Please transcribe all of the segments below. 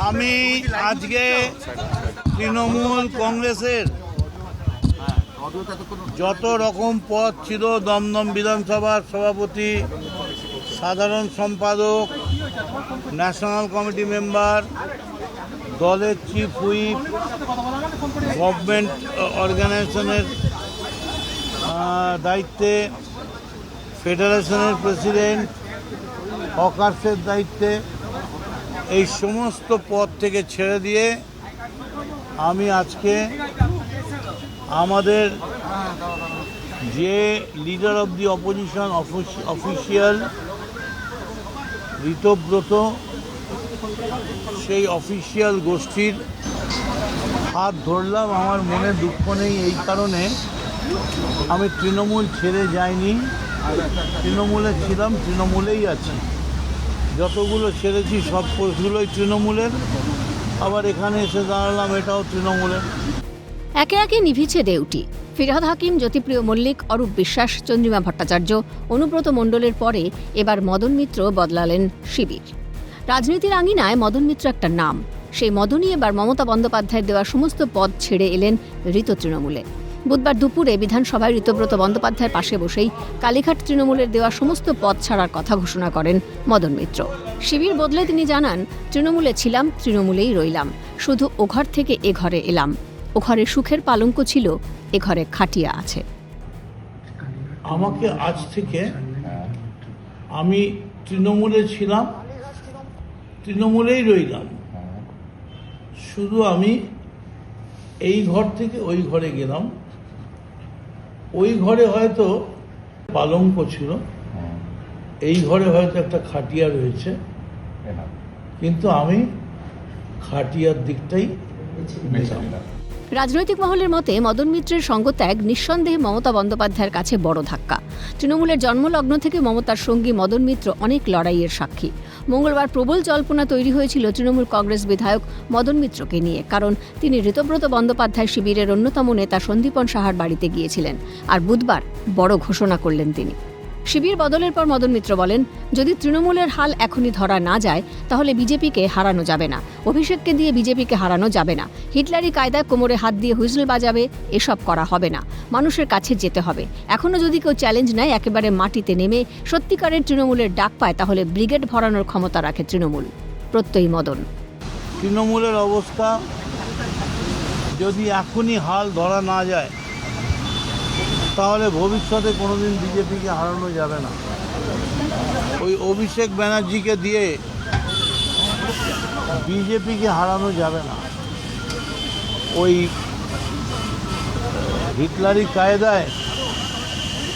আমি আজকে তৃণমূল কংগ্রেসের যত রকম পদ ছিল, দমদম বিধানসভার সভাপতি, সাধারণ সম্পাদক, ন্যাশনাল কমিটি মেম্বার, দলের চিফ হুইপ, গভর্নমেন্ট অর্গানাইজেশনের দায়িত্বে, ফেডারেশনের প্রেসিডেন্ট, হকার্সের দায়িত্বে, এই সমস্ত পদ থেকে ছেড়ে দিয়ে আমি আজকে আমাদের যে leader of the opposition official Ritabrata, সেই অফিসিয়াল গোষ্ঠীর হাত ধরলাম। আমার মনে দুঃখ নেই এই কারণে, আমি তৃণমূল ছেড়ে যাইনি, তৃণমূলে ছিলাম, তৃণমূলেই আছি। যতগুলো ছেড়েছি সব পোস্টগুলোই তৃণমূলের, আবার এখানে এসে দাঁড়ালাম, এটাও তৃণমূলের। একে একে নিভিছে দেউটি। ফিরহাদ হাকিম, জ্যোতিপ্রিয় মল্লিক, অরূপ বিশ্বাস, চন্দ্রিমা ভট্টাচার্য, অনুব্রত মণ্ডলের পরে এবার মদন মিত্র বদলালেন শিবির। রাজনীতির আঙিনায় মদন মিত্র একটা নাম। সেই মদনই এবার মমতা বন্দ্যোপাধ্যায়ের দেওয়া সমস্ত পদ ছেড়ে এলেন ঋত তৃণমূলে। বুধবার দুপুরে বিধানসভায় ঋতব্রত বন্দ্যোপাধ্যায়ের পাশে বসেই কালীঘাট তৃণমূলের দেওয়া সমস্ত পদ ছাড়ার কথা ঘোষণা করেন মদন মিত্র। শিবির বদলে তিনি জানান, তৃণমূলে ছিলাম, তৃণমূলেই রইলাম, শুধু ও ঘর থেকে এ ঘরে এলাম। ও ঘরে সুখের পালঙ্ক ছিল, এ ঘরে খাটিয়া আছে। আমাকে আজ থেকে, আমি তৃণমূলে ছিলাম, তৃণমূলেই রইলাম, শুধু আমি এই ঘর থেকে ওই ঘরে গেলাম। ওই ঘরে হয়তো পালঙ্ক ছিল, এই ঘরে হয়তো একটা খাটিয়া রয়েছে, কিন্তু আমি খাটিয়ার দিকটাই নিলাম। রাজনৈতিক মহলের মতে মদন মিত্রের সঙ্গত্যাগ নিঃসন্দেহে মমতা বন্দ্যোপাধ্যায়ের কাছে বড় ধাক্কা। তৃণমূলের জন্মলগ্ন থেকে মমতার সঙ্গী মদন মিত্র অনেক লড়াইয়ের সাক্ষী। মঙ্গলবার প্রবল জল্পনা তৈরি হয়েছিল তৃণমূল কংগ্রেস বিধায়ক মদন মিত্রকে নিয়ে, কারণ তিনি ঋতব্রত বন্দ্যোপাধ্যায় শিবিরের অন্যতম নেতা সন্দীপন সাহার বাড়িতে গিয়েছিলেন। আর বুধবার বড় ঘোষণা করলেন তিনি। শিবির বদলের পর মদন মিত্র বলেন, যদি তৃণমূলের হাল এখনই ধরা না যায় তাহলে বিজেপিকে হারানো যাবে না, অভিষেককে দিয়ে বিজেপিকে হারানো যাবে না, হিটলারি কায়দায় কোমরে হাত দিয়ে হুইসল বাজাবে, এসব করা হবে না, মানুষের কাছে যেতে হবে। এখনও যদি কেউ চ্যালেঞ্জ নেয়, একেবারে মাটিতে নেমে সত্যিকারের তৃণমূলের ডাক পায়, তাহলে ব্রিগেড ভরানোর ক্ষমতা রাখে তৃণমূল। প্রত্যয়ী মদন। তৃণমূলের অবস্থা যদি এখনই হাল ধরা না যায়, তাহলে ভবিষ্যতে কোনোদিন বিজেপিকে হারানো যাবে না। ওই অভিষেক ব্যানার্জিকে দিয়ে বিজেপিকে হারানো যাবে না। ওই হিটলারি কায়দায়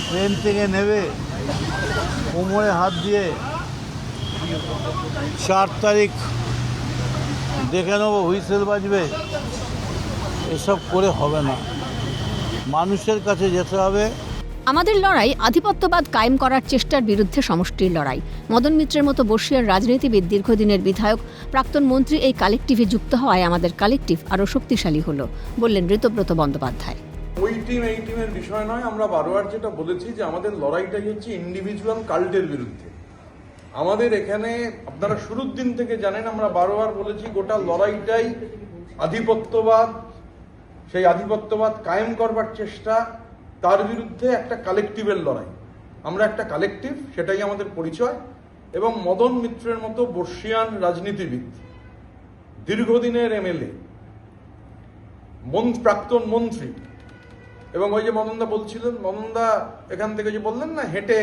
ট্রেন থেকে নেবে, কোমরে হাত দিয়ে 4 তারিখ দেখে নেবো, হুইসেল বাজবে, এসব করে হবে না। মানুষের কাছে যেতে হবে। আমাদের লড়াই আধিপত্যবাদ কায়েম করার চেষ্টার বিরুদ্ধে সমষ্টির লড়াই। মদন মিত্রের মতো বর্ষীয়ার রাজনীতিবিদ, দীর্ঘদিনের বিধায়ক, প্রাক্তন মন্ত্রী এই কালেকটিভে যুক্ত হওয়ায় আমাদের কালেকটিভ আরও শক্তিশালী হলো, বললেন ঋতব্রত বন্দ্যোপাধ্যায়। ওই টিম এই টিমের বিষয় নয়। আমরা বারবার যেটা বলেছি যে আমাদের লড়াইটাই হচ্ছে ইন্ডিভিজুয়াল কাল্টের বিরুদ্ধে। আমাদের এখানে আপনারা শুরুর দিন থেকে জানেন, আমরা বারবার বলেছি গোটা লড়াইটাই আধিপত্যবাদ, সেই আধিপত্যবাদ কায়েম করবার চেষ্টা, তার বিরুদ্ধে একটা কালেকটিভের লড়াই। আমরা একটা কালেকটিভ, সেটাই আমাদের পরিচয়। এবং মদন মিত্রের মতো বর্ষীয়ান রাজনীতিবিদ, দীর্ঘদিনের এমএলএ, প্রাক্তন মন্ত্রী, এবং ওই যে মদনদা বলছিলেন, মদনদা এখান থেকে যে বললেন না, হেঁটে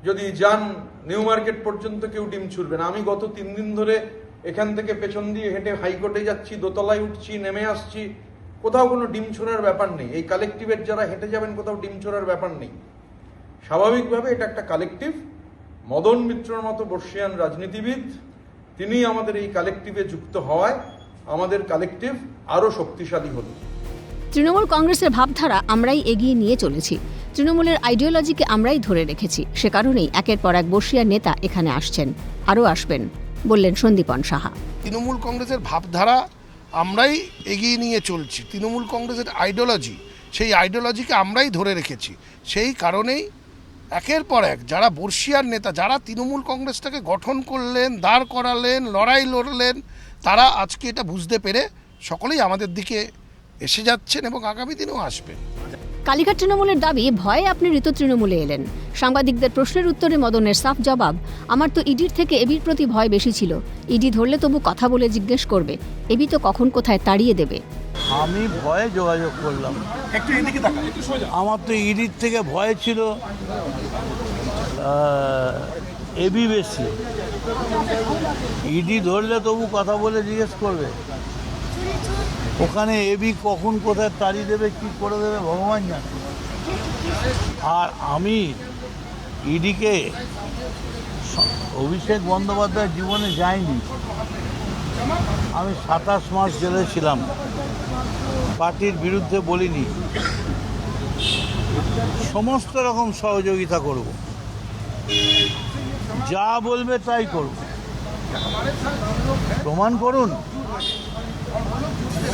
যদি যান নিউ মার্কেট পর্যন্ত কেউ ডিম ছুড়বে না। আমি গত 3 দিন ধরে এখান থেকে পেছন দিয়ে হেঁটে হাইকোর্টে যাচ্ছি, দোতলায় উঠছি, নেমে আসছি, কোথাও কোনো ডিম ছোড়ার ব্যাপার নেই। এই কালেকটিভের যারা হেঁটে যাবেন, কোথাও ডিম ছোড়ার ব্যাপার নেই। স্বাভাবিকভাবে এটা একটা কালেকটিভ। মদন মিত্রর মতো বর্ষীয়ান রাজনীতিবিদ, তিনি আমাদের এই কালেকটিভে যুক্ত হওয়ায় আমাদের কালেকটিভ আরও শক্তিশালী হল। তৃণমূল কংগ্রেসের ভাবধারা আমরাই এগিয়ে নিয়ে চলেছি, তৃণমূলের আইডিওলজিকে আমরাই ধরে রেখেছি। সে কারণেই একের পর এক বর্ষীয়ান নেতা এখানে আসছেন, আরও আসবেন, বললেন সন্দীপন সাহা। তৃণমূল কংগ্রেসের ভাবধারা আমরাই এগিয়ে নিয়ে চলছি, তৃণমূল কংগ্রেসের আইডিওলজি, সেই আইডিওলজিকে আমরাই ধরে রেখেছি। সেই কারণেই একের পর এক যারা বর্ষীয়ান নেতা, যারা তৃণমূল কংগ্রেসটাকে গঠন করলেন, দাঁড় করালেন, লড়াই লড়লেন, তারা আজকে এটা বুঝতে পেরে সকলেই আমাদের দিকে এসে যাচ্ছেন এবং আগামী দিনেও আসবেন। কালীঘাট তৃণমূলের দাবি, ভয়ে আপনি ঋত তৃণমূলে এলেন। সাংবাদিকদের প্রশ্নের উত্তরে মদনের সাফ জবাব, আমার তো ইডির থেকে এবির প্রতি ভয় বেশি ছিল। ইডি ধরলে তবু কথা বলে জিজ্ঞেস করবে, এবি তো কখন কোথায় তাড়িয়ে দেবে। আমি ভয়ে যোগাযোগ করলাম। আমার তো ইডির থেকে ভয় ছিল এবি বেশি। ইডি ধরলে তবু কথা বলে জিজ্ঞেস করবে, ওখানে এবি কখন কোথায় তাড়িয়ে দেবে, কি করে দেবে ভগবান জানে। আর আমি ইডিকে, অভিষেক বন্দ্যোপাধ্যায় জীবনে যায়নি। আমি 27 মাস জেলে ছিলাম, পার্টির বিরুদ্ধে বলিনি, সমস্ত রকম সহযোগিতা করব, যা বলবে তাই করব। প্রমাণ করুন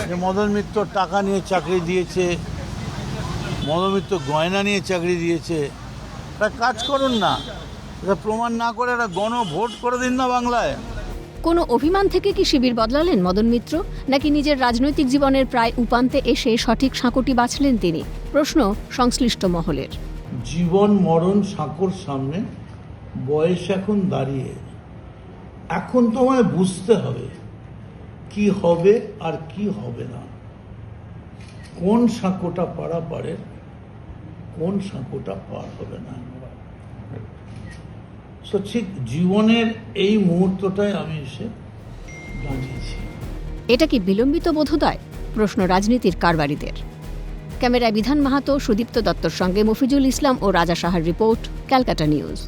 যে মদন মিত্র টাকা নিয়ে চাকরি দিয়েছে, মদন মিত্র গয়না নিয়ে চাকরি দিয়েছে, তা কাজ করুন না, এটা প্রমাণ না করে একটা গণভোট করে দিন না বাংলায়। কোনো অভিমান থেকে কি শিবির বদলালেন মদন মিত্র, নাকি নিজের রাজনৈতিক জীবনের প্রায় উপান্তে এসে সঠিক সাঁকোটি বাছলেন তিনি? প্রশ্ন সংশ্লিষ্ট মহলের। জীবন মরণ সাঁকোর সামনে, বয়স এখন দাঁড়িয়ে, এখন তোমায় বুঝতে হবে কি হবে আর কি হবে না, কোন সাঁকোটা পারা পারে, কোন সাঁকোটা পার হবে না। তো ঠিক জীবনের এই মুহূর্তটাই আমি এসে দাঁড়িয়েছি। এটা কি বিলম্বিত বোধোদয়? প্রশ্ন রাজনীতির কারবারিদের। ক্যামেরায় বিধান মাহাতো, সুদীপ্ত দত্তর সঙ্গে মফিজুল ইসলাম ও রাজা সাহার রিপোর্ট, ক্যালকাটা নিউজ।